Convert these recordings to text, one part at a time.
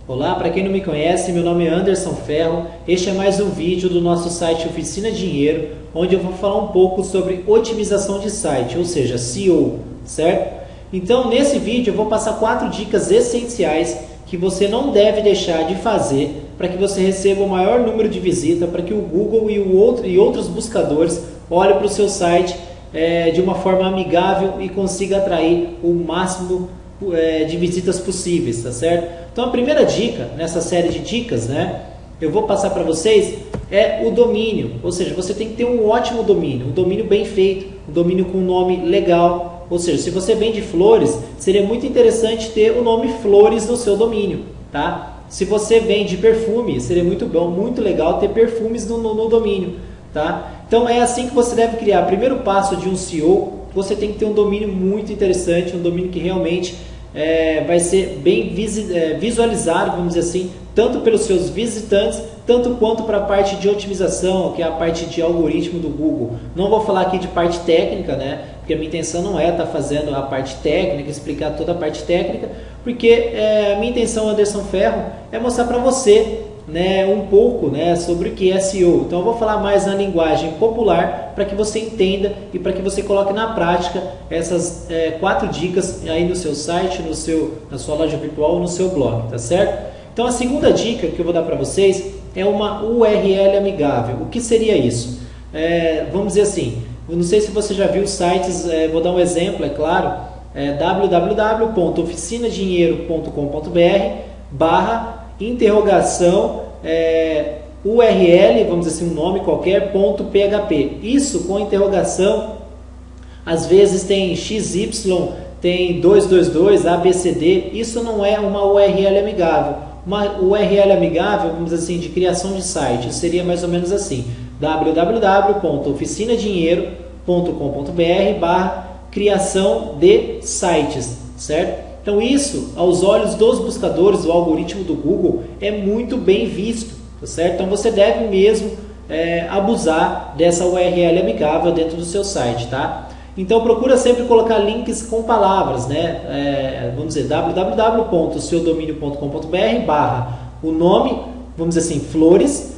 Olá, para quem não me conhece, meu nome é Anderson Ferro. Este é mais um vídeo do nosso site Oficina Dinheiro, onde eu vou falar um pouco sobre otimização de site, ou seja, SEO, certo? Então, nesse vídeo eu vou passar 4 dicas essenciais que você não deve deixar de fazer para que você receba o maior número de visitas, para que o Google e outros buscadores olhem para o seu site de uma forma amigável e consiga atrair o máximo de visitas possíveis, tá certo? Então a primeira dica nessa série de dicas, eu vou passar para vocês é o domínio, ou seja, você tem que ter um ótimo domínio, um domínio bem feito, um domínio com um nome legal, ou seja, se você vende flores, seria muito interessante ter o nome Flores no seu domínio, tá? Se você vende perfume, seria muito bom, muito legal ter perfumes no domínio, tá? Então é assim que você deve criar. Primeiro passo de um SEO, você tem que ter um domínio muito interessante, um domínio que realmente vai ser bem visualizado, vamos dizer assim, tanto pelos seus visitantes, tanto quanto para a parte de otimização, que é a parte de algoritmo do Google. Não vou falar aqui de parte técnica, porque a minha intenção não é estar fazendo a parte técnica, explicar toda a parte técnica, porque a minha intenção, Anderson Ferro, é mostrar para você um pouco sobre o que é SEO. Então eu vou falar mais na linguagem popular para que você entenda e para que você coloque na prática essas 4 dicas aí no seu site, na sua loja virtual, no seu blog, tá certo? Então a segunda dica que eu vou dar para vocês é uma URL amigável. O que seria isso? Vamos dizer assim, eu não sei se você já viu sites, vou dar um exemplo, é claro, www.oficinaDinheiro.com.br/interrogação URL, vamos dizer assim, um nome qualquer, .php. Isso com interrogação, às vezes tem XY, tem 222, ABCD, isso não é uma URL amigável. Uma URL amigável, vamos dizer assim, de criação de site, seria mais ou menos assim, www.oficinadinheiro.com.br/criação de sites, certo? Então isso, aos olhos dos buscadores, do algoritmo do Google, é muito bem visto, tá certo? Então você deve mesmo abusar dessa URL amigável dentro do seu site, tá? Então procura sempre colocar links com palavras, vamos dizer, www.seudomínio.com.br/o nome, vamos dizer assim, flores,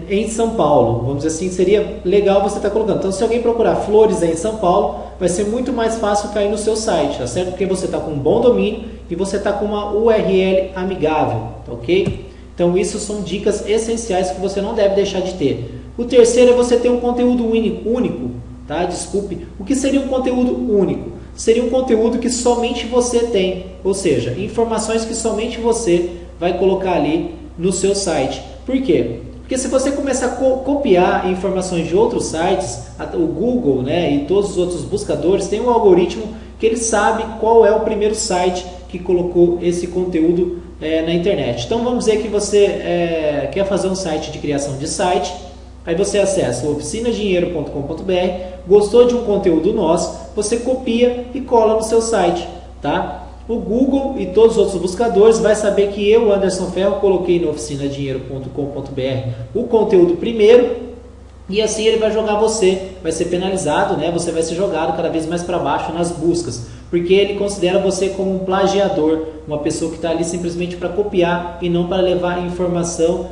em São Paulo, vamos dizer assim, seria legal você estar colocando. Então se alguém procurar flores em São Paulo, vai ser muito mais fácil cair no seu site, tá certo? Porque você está com um bom domínio e você está com uma URL amigável, tá ok? Então isso são dicas essenciais que você não deve deixar de ter. O terceiro é você ter um conteúdo único, tá? Desculpe. O que seria um conteúdo único? Seria um conteúdo que somente você tem, ou seja, informações que somente você vai colocar ali no seu site. Por quê? Porque se você começar a copiar informações de outros sites, o Google e todos os outros buscadores têm um algoritmo que ele sabe qual é o primeiro site que colocou esse conteúdo na internet. Então vamos dizer que você quer fazer um site de criação de site, aí você acessa o oficinadinheiro.com.br, gostou de um conteúdo nosso, você copia e cola no seu site, tá? O Google e todos os outros buscadores vai saber que eu, Anderson Ferro, coloquei no oficinadinheiro.com.br o conteúdo primeiro e assim ele vai jogar você, vai ser penalizado, você vai ser jogado cada vez mais para baixo nas buscas, porque ele considera você como um plagiador, uma pessoa que está ali simplesmente para copiar e não para levar informação,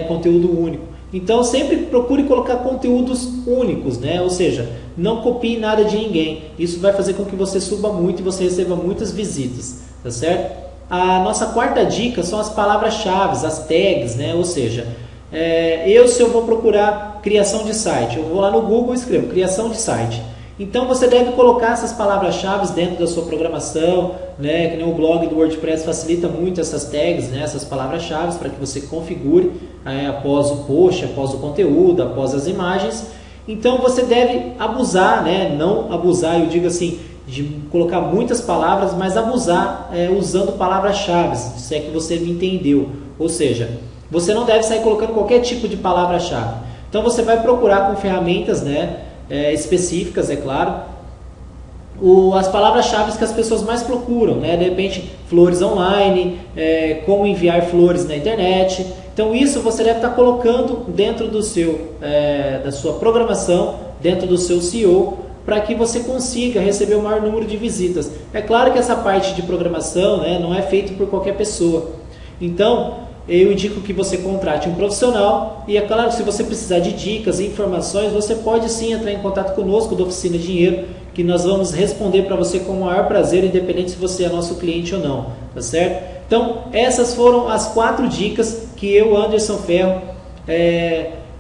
conteúdo único. Então sempre procure colocar conteúdos únicos, ou seja, não copie nada de ninguém. Isso vai fazer com que você suba muito e você receba muitas visitas, tá certo? A nossa quarta dica são as palavras-chave, as tags, ou seja, se eu vou procurar criação de site, eu vou lá no Google e escrevo criação de site. Então você deve colocar essas palavras-chave dentro da sua programação, que nem o blog do WordPress facilita muito essas tags, essas palavras-chave para que você configure após o post, após o conteúdo, após as imagens. Então você deve abusar, não abusar, eu digo assim, de colocar muitas palavras, mas abusar usando palavras-chave, se é que você me entendeu. Ou seja, você não deve sair colocando qualquer tipo de palavra-chave. Então você vai procurar com ferramentas específicas, é claro, as palavras-chave que as pessoas mais procuram, de repente flores online, como enviar flores na internet. Então isso você deve estar colocando dentro do da sua programação, dentro do seu SEO, para que você consiga receber o maior número de visitas. É claro que essa parte de programação, né, não é feita por qualquer pessoa. Então, eu indico que você contrate um profissional e, é claro, se você precisar de dicas e informações, você pode sim entrar em contato conosco do Oficina Dinheiro, que nós vamos responder para você com o maior prazer, independente se você é nosso cliente ou não, tá certo? Então, essas foram as 4 dicas que eu, Anderson Ferro,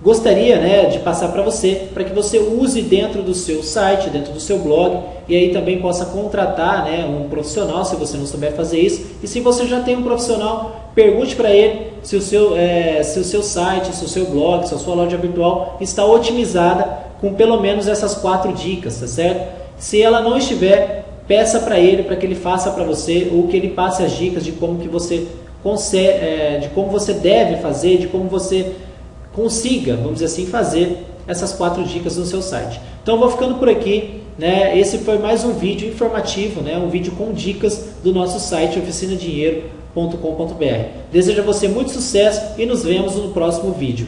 gostaria, né, de passar para você que use dentro do seu site, dentro do seu blog, e aí também possa contratar, né, um profissional se você não souber fazer isso. E se você já tem um profissional, pergunte para ele se o seu site, se o seu blog, se a sua loja virtual está otimizada com pelo menos essas 4 dicas, tá certo? Se ela não estiver, peça para ele para que ele faça para você, ou que ele passe as dicas de como que você consegue, de como você deve fazer, de como você consiga, vamos dizer assim, fazer essas 4 dicas no seu site. Então, eu vou ficando por aqui, né? Esse foi mais um vídeo informativo, né? Um vídeo com dicas do nosso site oficinadinheiro.com.br. Desejo a você muito sucesso e nos vemos no próximo vídeo.